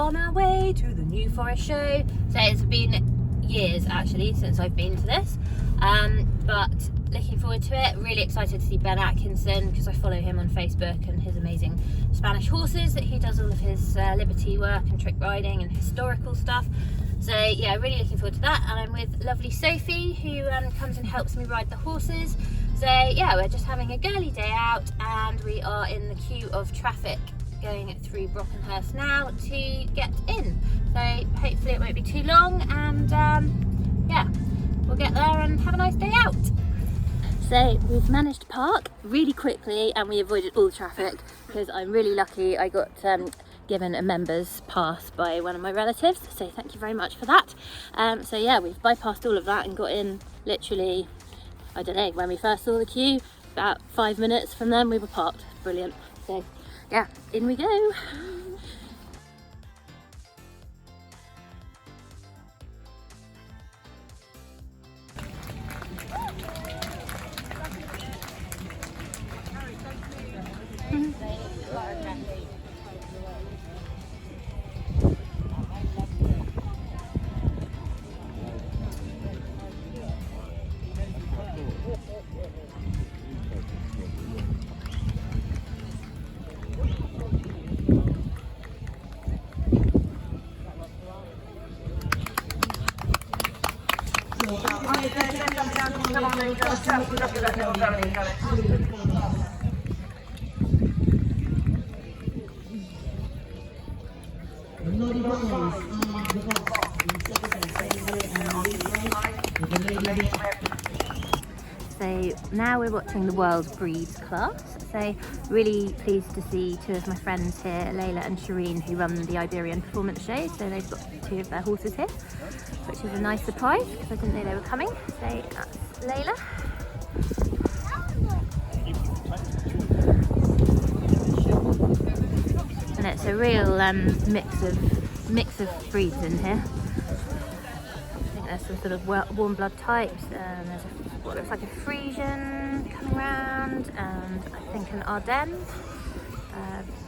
on our way to the New Forest show. So it's been years actually since I've been to this, but looking forward to it. Really excited to see Ben Atkinson because I follow him on Facebook and his amazing Spanish horses that he does all of his liberty work and trick riding and historical stuff. So yeah, really looking forward to that. And I'm with lovely Sophie, who comes and helps me ride the horses. So yeah, we're just having a girly day out, and we are in the queue of traffic going through Brockenhurst now to get in. So hopefully it won't be too long, and yeah, we'll get there and have a nice day out. So we've managed to park really quickly and we avoided all the traffic because I'm really lucky. I got given a member's pass by one of my relatives, so thank you very much for that. So yeah, we've bypassed all of that and got in literally, I don't know, when we first saw the queue, about 5 minutes from then we were parked. Brilliant. So yeah, in we go. So now we're watching the World Breeds class. So really pleased to see two of my friends here, Layla and Shireen, who run the Iberian Performance Show. So they've got two of their horses here, which is a nice surprise because I didn't know they were coming. So that's Layla. And it's a real mix of breeds in here. I think there's some sort of warm blood types, and there's what looks like a Frisian coming round, and I think an Ardennes,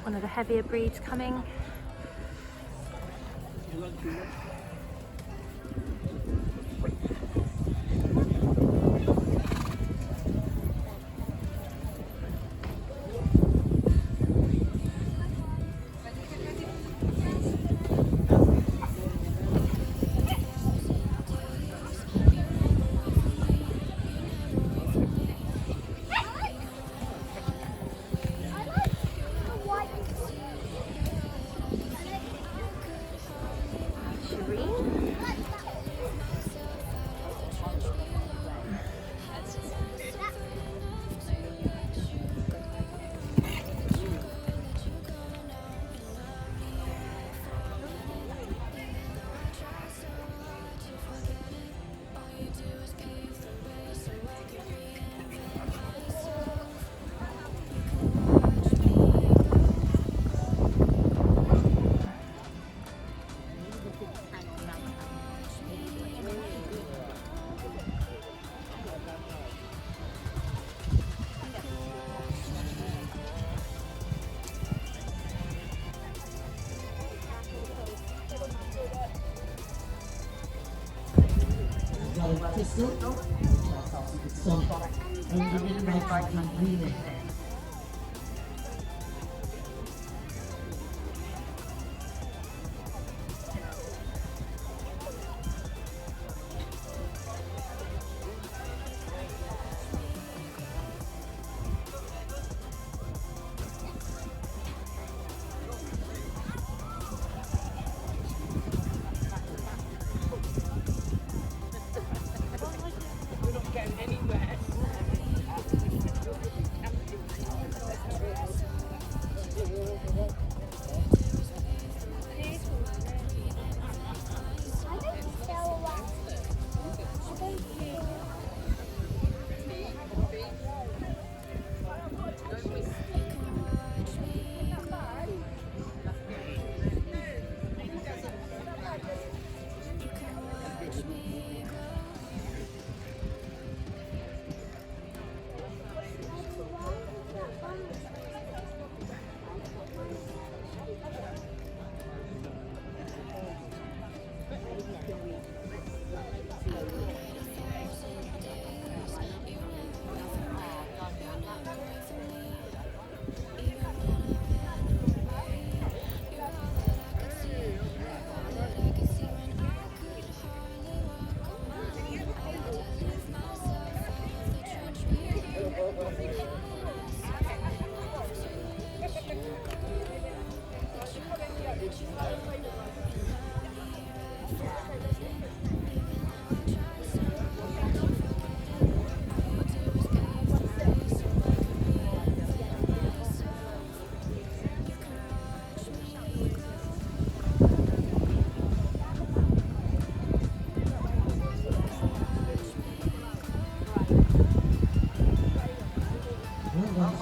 one of the heavier breeds coming.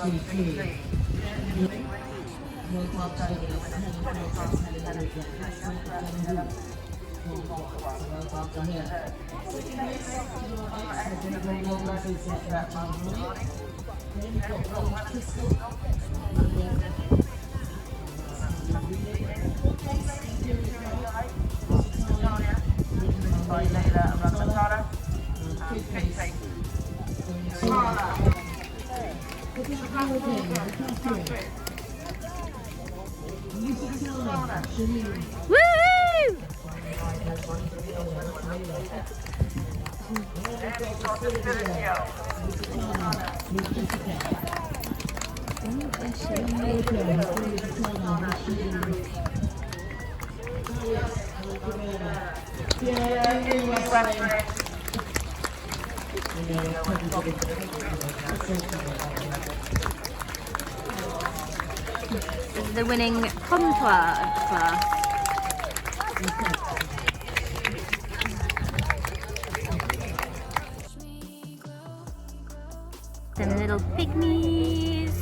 This is the winning comptoir class. Them little pygmies.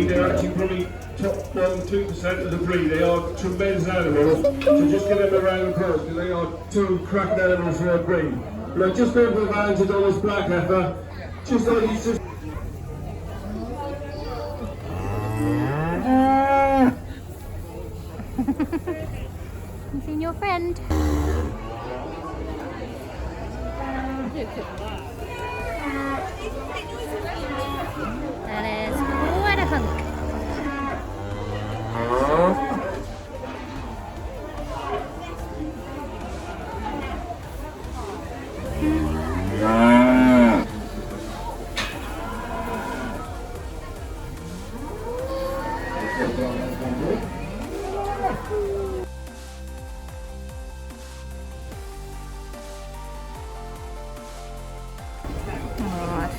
They're actually probably top 1-2% of the breed. They are tremendous animals, so just give them a round of applause because they are two cracking animals for their breed. But I've just been for the Valentine's on this black heifer, just like he's just. You seen your friend? That is quite a hunk.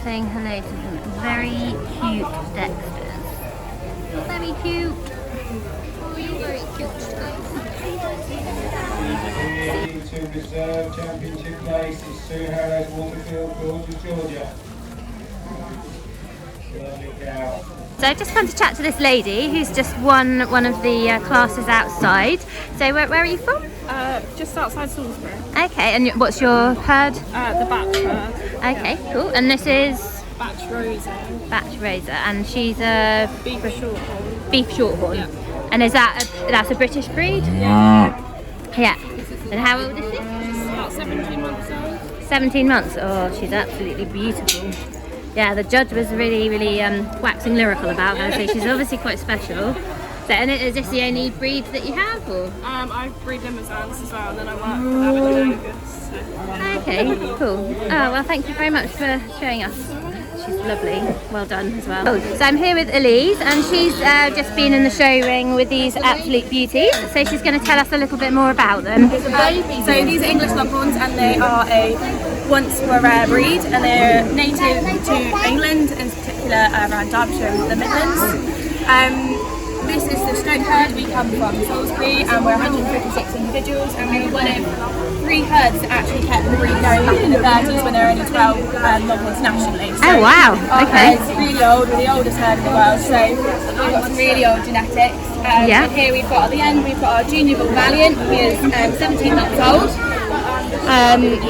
Saying hello to some very cute Dexters. Very cute. Oh, you're very cute, To reserve championship place is Sue Harrow's Waterfield, Georgia. Lovely cow. So I've just come to chat to this lady who's just won one of the classes outside. So where are you from? Just outside Salisbury. Okay, and what's your herd? The Batch herd. Okay, cool. And this is? Batch Rosa. Batch Rosa, and she's a Beef Shorthorn. beef shorthorn. Yeah. And is that's a British breed? Yeah. Yeah. And how old is she? She's about 17 months old. 17 months. Oh, she's absolutely beautiful. Yeah, the judge was really waxing lyrical about her, so she's obviously quite special. So, and is this the only breed that you have, or? I breed Limousin's as well, and then I work with Atkinson. So. Okay, cool. Oh, well, thank you very much for showing us. She's lovely. Well done as well. So I'm here with Elise, and she's just been in the show ring with these absolute beauties. So she's going to tell us a little bit more about them. So these are English Longhorns, and they are a once were a rare breed, and they're native to England, in particular around Derbyshire and the Midlands. This is the stroke herd. We come from Salisbury, and we're 156 individuals, and we were one of 3 herds that actually kept the breed going back in the 30s when there were only 12 Longhorns nationally. So oh wow, okay. It's really old, we're the oldest herd in the world, so we've got some really old genetics. Yeah. And here we've got at the end, we've got our Junior Bull Valiant, who is 17 months old.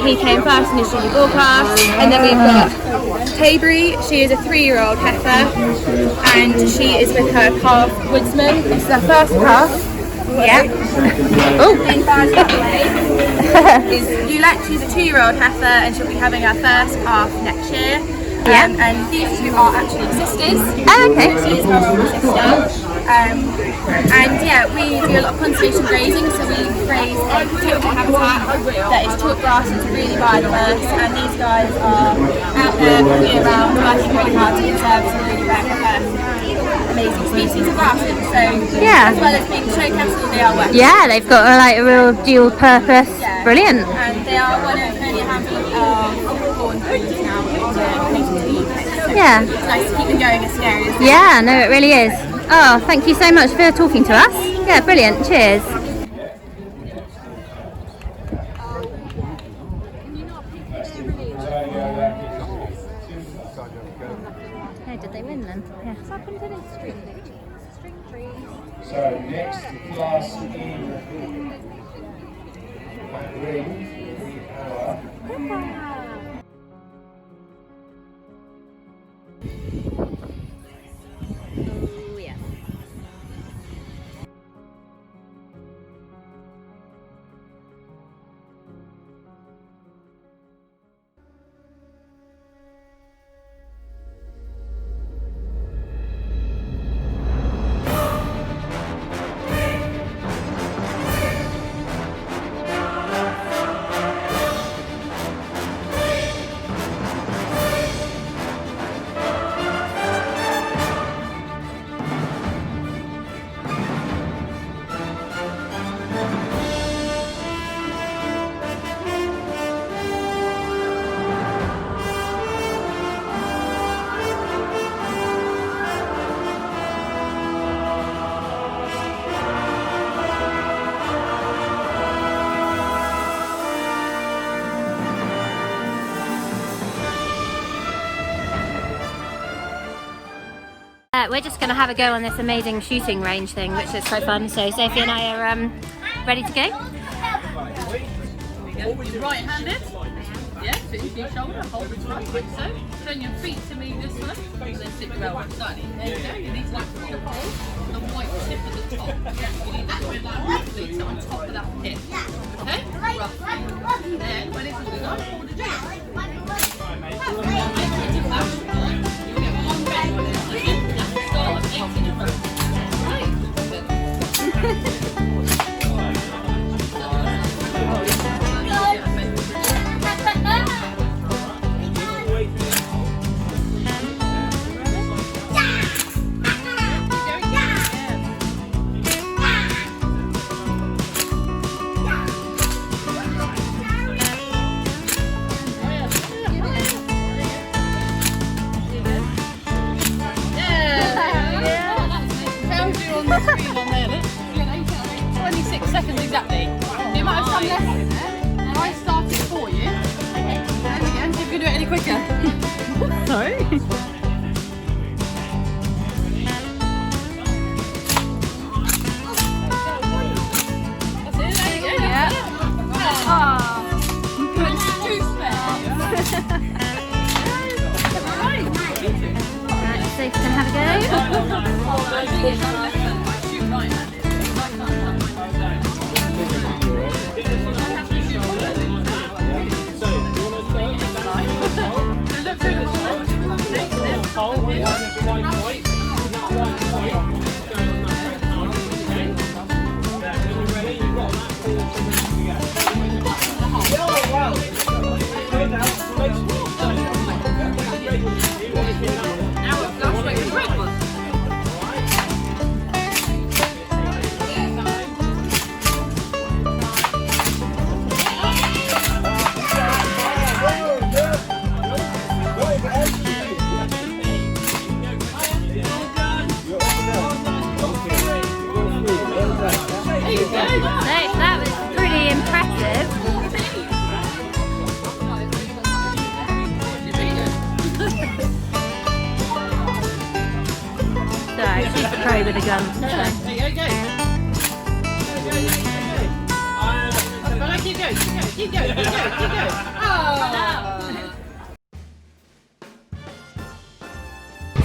He came first in his Junior Bull class, and then we've got Tabry. She is a 3-year-old heifer, and she is with her calf Woodsman. This is her first calf. Yeah. Oh, in far that way is Yulette. She's a 2-year-old heifer, and she'll be having her first calf next year. Yeah. And these 2 are actually sisters. Oh, okay. She is her older sister. And yeah, we do a lot of conservation grazing, so we graze a particular habitat that is taught grass, it's really biodiverse, and these guys are out there all year round working really hard to conserve some really rare amazing species of grasses. So Yeah. as well as being show cattle, they are working. Yeah, they've got a real dual purpose. Yeah. Brilliant. And they are one of only a handful of born breeds now in the UK. Yeah. It's nice to keep them going as scary as Yeah, no, it really is. Oh, thank you so much for talking to us. Yeah, brilliant. Cheers. did they win then? Yeah. What's happened to this string trees? So next class in ring, we have Oh yeah. We're just going to have a go on this amazing shooting range thing, which is so fun. So Sophie and I are ready to go. Right-handed. Yeah, sit into your shoulder, hold it right, like so. Turn your feet to me this way, and then sit your elbows slightly. There you go. You need to like the ball, the white tip at the top. You need to put that roughly to on top of that hip. Okay? Roughly. Then, when it's all done, hold it down. You'll get one red one in a second. That's the start of 8 in a row. Right. Exactly. The amount of time left in there, and I started for you. And again, see if you can do it any quicker. Sorry. That's it, there you go. Yeah. Oh, good juice there. Right, Sophie can have a go. Shoot right-handed. That was pretty impressive. Sorry, she's the pro with a gun. There you go, keep going.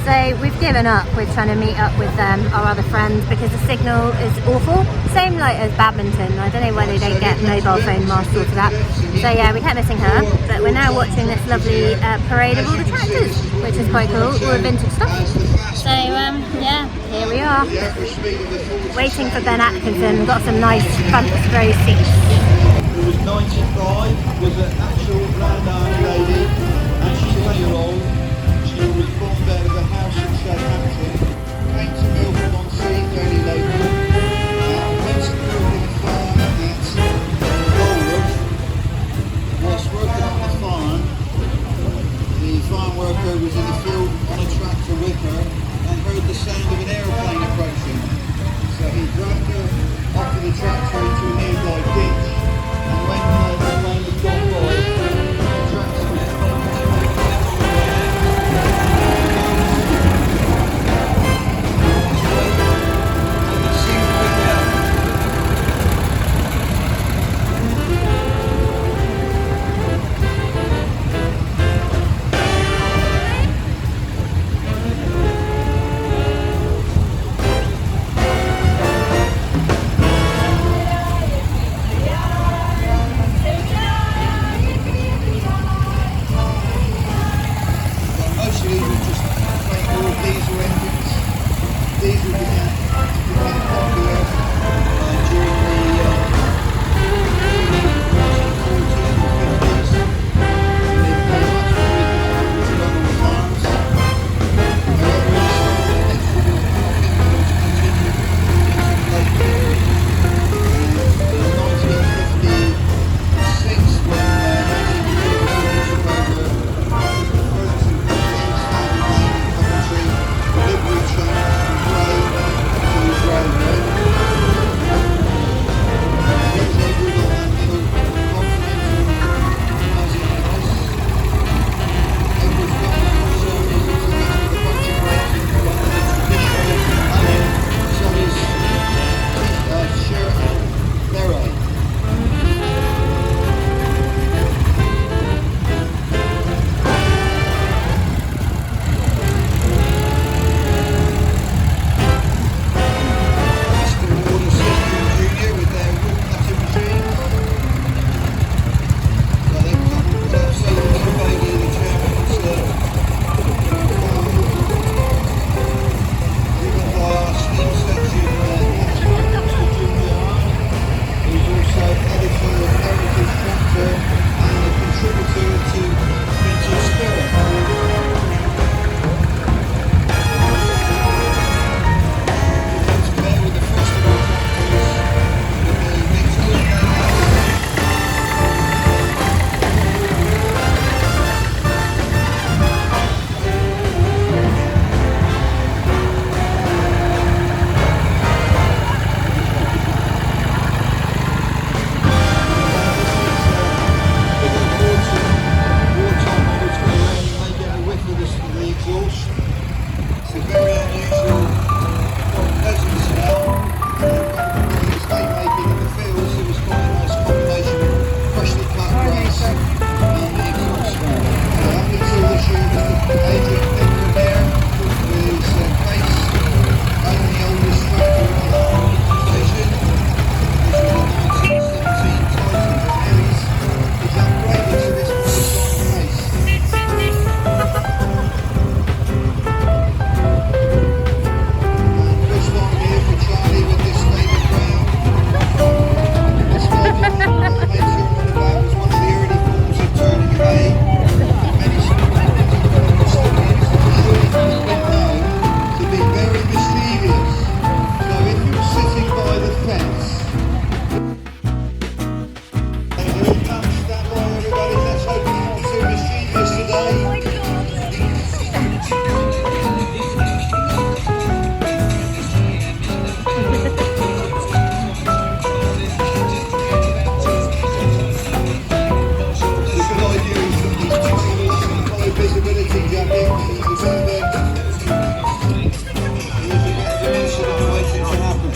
So we've given up with trying to meet up with our other friends because the signal is awful. Same like as badminton. I don't know why they don't get mobile phone masts sorted out. So yeah, we kept missing her, but we're now watching this lovely parade of all the tractors, which is quite cool, all the vintage stuff. So yeah, here we are, waiting for Ben Atkinson. Got some nice front row seats. Who was 95, was an actual landowner lady, and she's a 20-year-old. She was born out of a house in Southampton, came to Milford on Sea, fairly local, went to building a farm at Walworth. Whilst working on the farm worker was in the field on a tractor with her and heard the sound of an aeroplane approaching. So he dragged her off of the tractor into a nearby ditch, and when the plane had gone by, the tractor was Stand by, everybody. Let's hope it's not too mischievous today. The good idea is that these particular high visibility jackets, the fact that there's a better dimension of waiting to happen.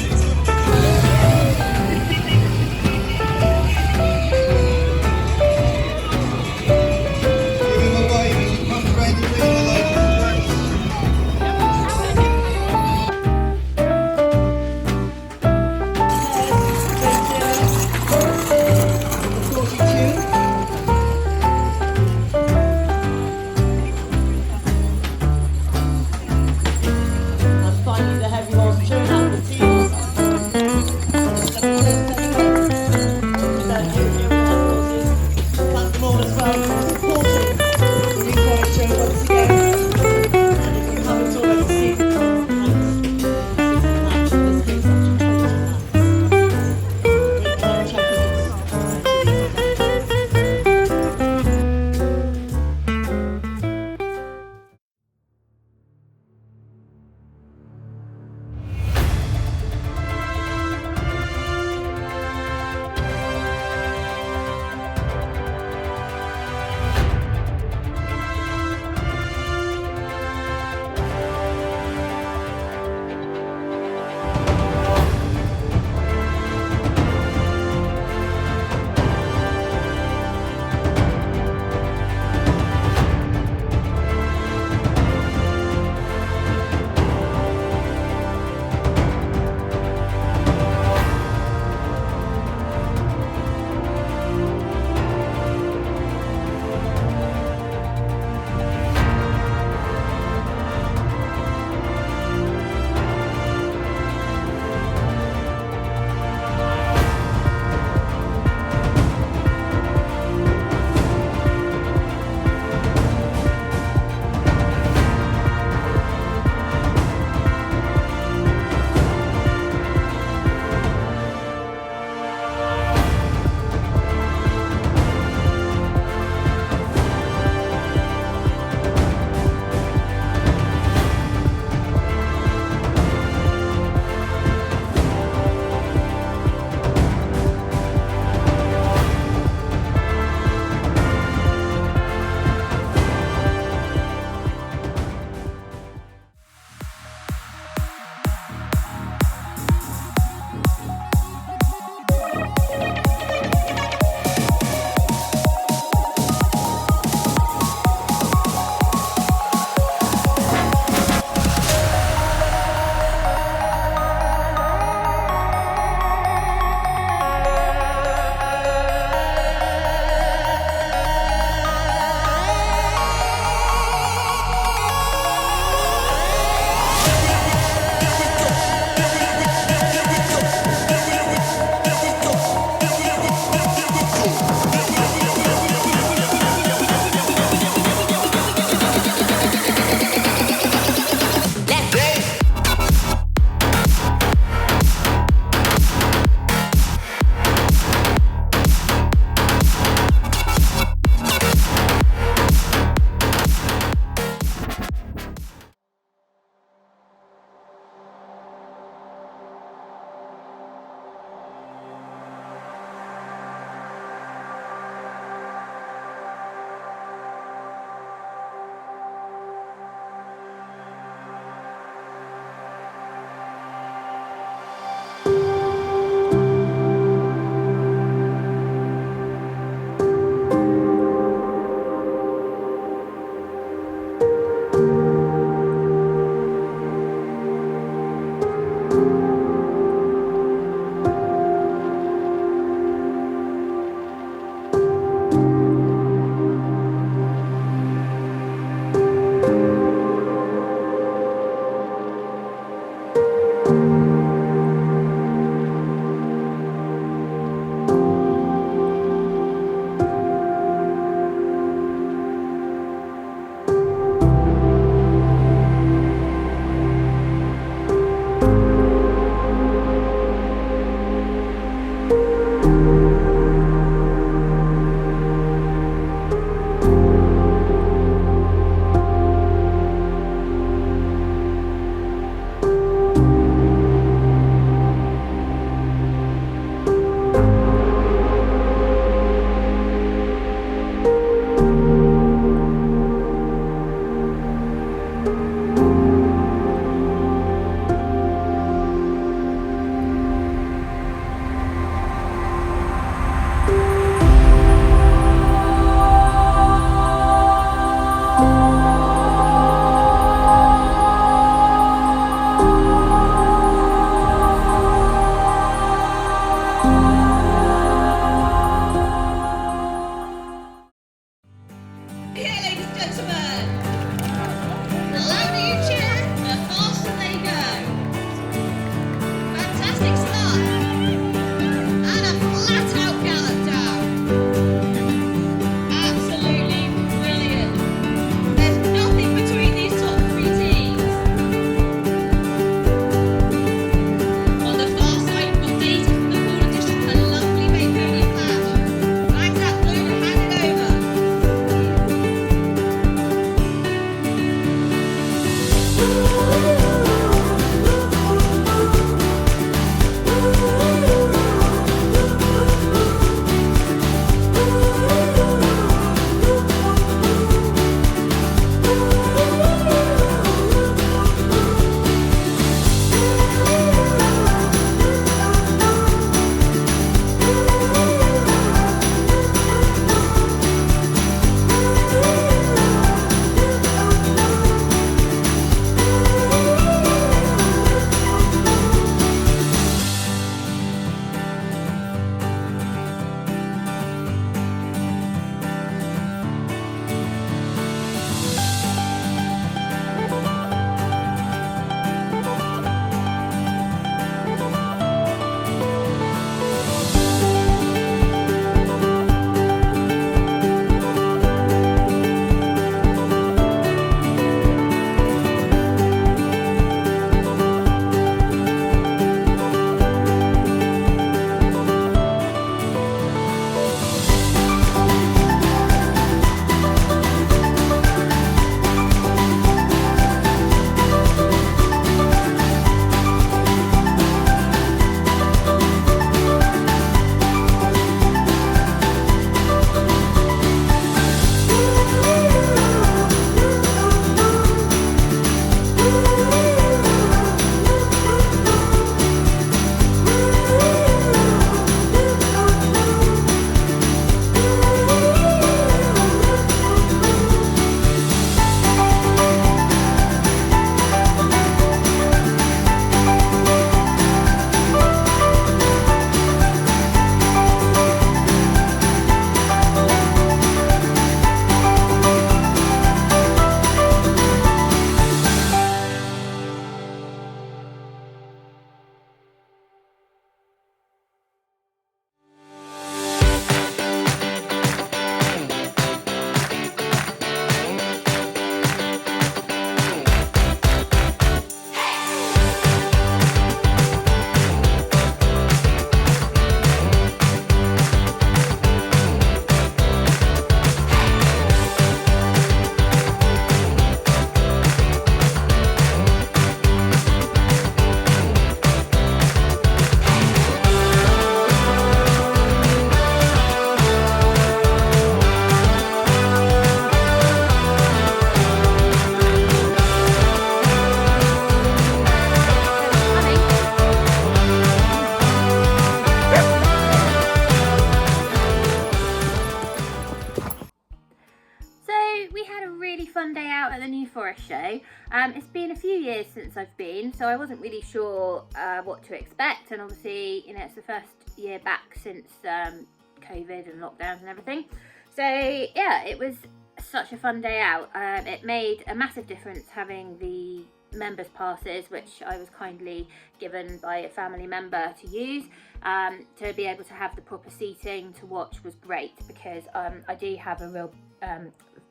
fun day out at the New Forest show. It's been a few years since I've been, so I wasn't really sure what to expect, and obviously, you know, it's the first year back since COVID and lockdowns and everything. So yeah, it was such a fun day out. It made a massive difference having the members passes, which I was kindly given by a family member to use. To be able to have the proper seating to watch was great, because I do have a real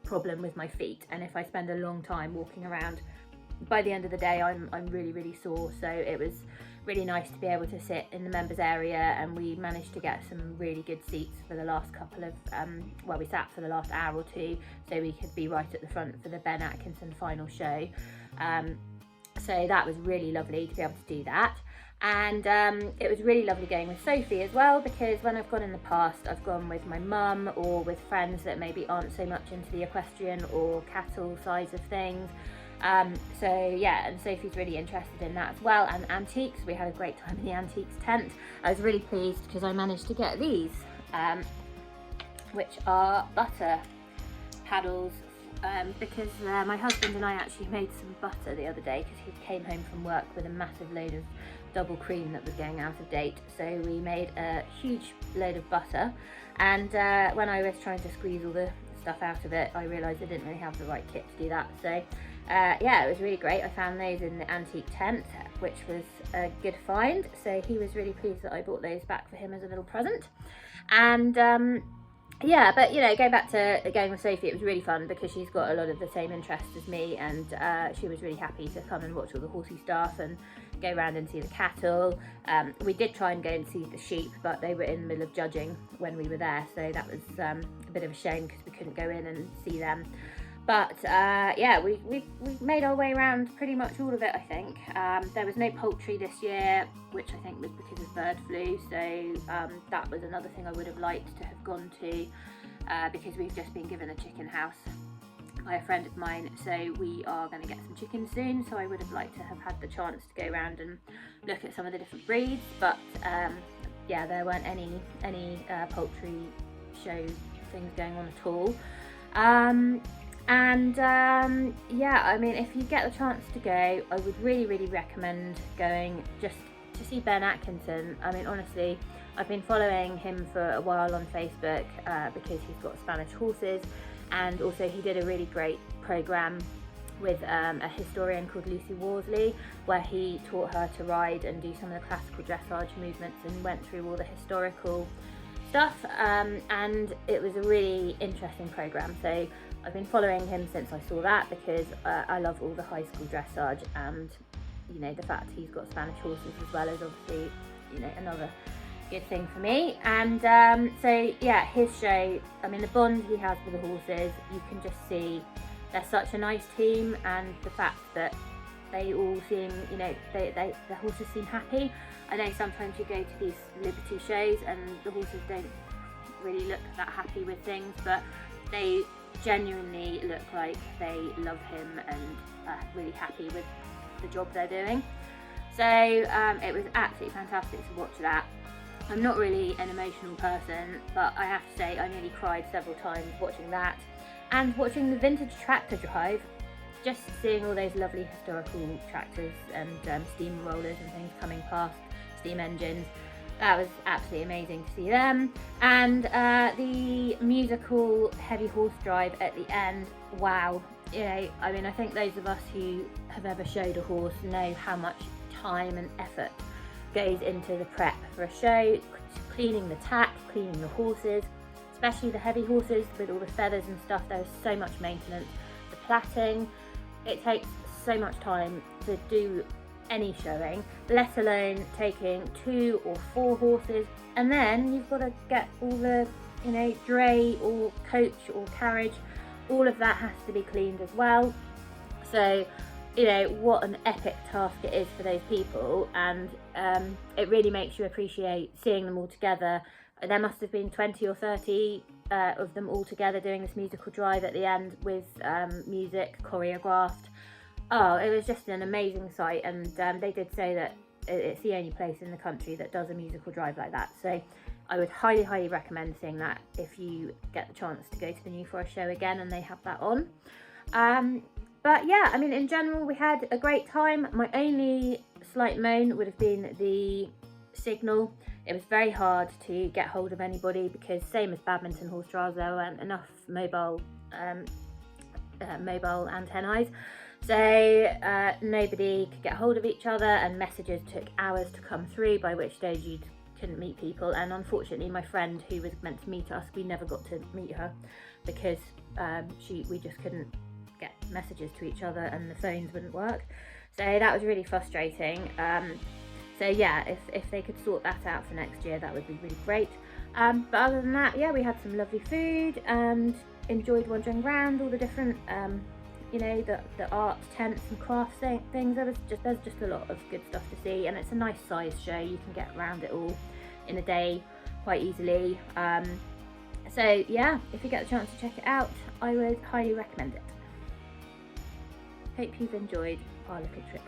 problem with my feet, and if I spend a long time walking around, by the end of the day I'm really sore. So it was really nice to be able to sit in the members area, and we managed to get some really good seats for the last couple of we sat for the last hour or two, so we could be right at the front for the Ben Atkinson final show. So that was really lovely to be able to do that. And it was really lovely going with Sophie as well, because when I've gone in the past, I've gone with my mum or with friends that maybe aren't so much into the equestrian or cattle size of things. So yeah, and Sophie's really interested in that as well, and antiques. We had a great time in the antiques tent. I was really pleased because I managed to get these, which are butter paddles, because my husband and I actually made some butter the other day, because he came home from work with a massive load of double cream that was going out of date. So we made a huge load of butter, and when I was trying to squeeze all the stuff out of it, I realised I didn't really have the right kit to do that. So yeah, it was really great. I found those in the antique tent, which was a good find. So he was really pleased that I bought those back for him as a little present. And yeah, but you know, going back to going with Sophie, it was really fun because she's got a lot of the same interests as me, and she was really happy to come and watch all the horsey stuff and go around and see the cattle. We did try and go and see the sheep, but they were in the middle of judging when we were there, so that was a bit of a shame because we couldn't go in and see them. But yeah, we made our way around pretty much all of it, I think. There was no poultry this year, which I think was because of bird flu, so that was another thing I would have liked to have gone to, because we've just been given a chicken house by a friend of mine, so we are going to get some chickens soon, so I would have liked to have had the chance to go around and look at some of the different breeds. But yeah, there weren't any poultry show things going on at all. Yeah, I mean, if you get the chance to go, I would really recommend going just to see Ben Atkinson. I mean, honestly, I've been following him for a while on Facebook because he's got Spanish horses, and also he did a really great program with a historian called Lucy Worsley, where he taught her to ride and do some of the classical dressage movements and went through all the historical stuff, and it was a really interesting program. So I've been following him since I saw that, because I love all the high school dressage, and you know, the fact he's got Spanish horses as well is obviously, you know, another good thing for me. And so yeah, his show, I mean, the bond he has with the horses, you can just see they're such a nice team, and the fact that they all seem, you know, the horses seem happy. I know sometimes you go to these Liberty shows and the horses don't really look that happy with things, but they genuinely look like they love him and are really happy with the job they're doing. So it was absolutely fantastic to watch that. I'm not really an emotional person, but I have to say I nearly cried several times watching that, and watching the vintage tractor drive, just seeing all those lovely historical tractors and steam rollers and things coming past, steam engines. That was absolutely amazing to see them. And the musical heavy horse drive at the end, wow. You know, I mean, I think those of us who have ever showed a horse know how much time and effort goes into the prep for a show, cleaning the tack, cleaning the horses, especially the heavy horses with all the feathers and stuff. There's so much maintenance. The plaiting, it takes so much time to do any showing, let alone taking 2 or 4 horses, and then you've got to get all the, you know, dray or coach or carriage, all of that has to be cleaned as well. So, you know, what an epic task it is for those people, and it really makes you appreciate seeing them all together. There must have been 20 or 30 of them all together doing this musical drive at the end with music choreographed. Oh, it was just an amazing sight, and they did say that it's the only place in the country that does a musical drive like that. So I would highly recommend seeing that if you get the chance to go to the New Forest show again and they have that on. But yeah, I mean, in general, we had a great time. My only slight moan would have been the signal. It was very hard to get hold of anybody because, same as badminton horse trials, there weren't enough mobile antennae. So nobody could get hold of each other, and messages took hours to come through, by which stage you couldn't meet people. And unfortunately, my friend who was meant to meet us, we never got to meet her because we just couldn't get messages to each other and the phones wouldn't work. So that was really frustrating. So yeah, if they could sort that out for next year, that would be really great. But other than that, yeah, we had some lovely food and enjoyed wandering around all the different you know, the art tents and crafts things. There's just a lot of good stuff to see, and it's a nice size show. You can get around it all in a day quite easily. So yeah, if you get the chance to check it out, I would highly recommend it. Hope you've enjoyed our little trip.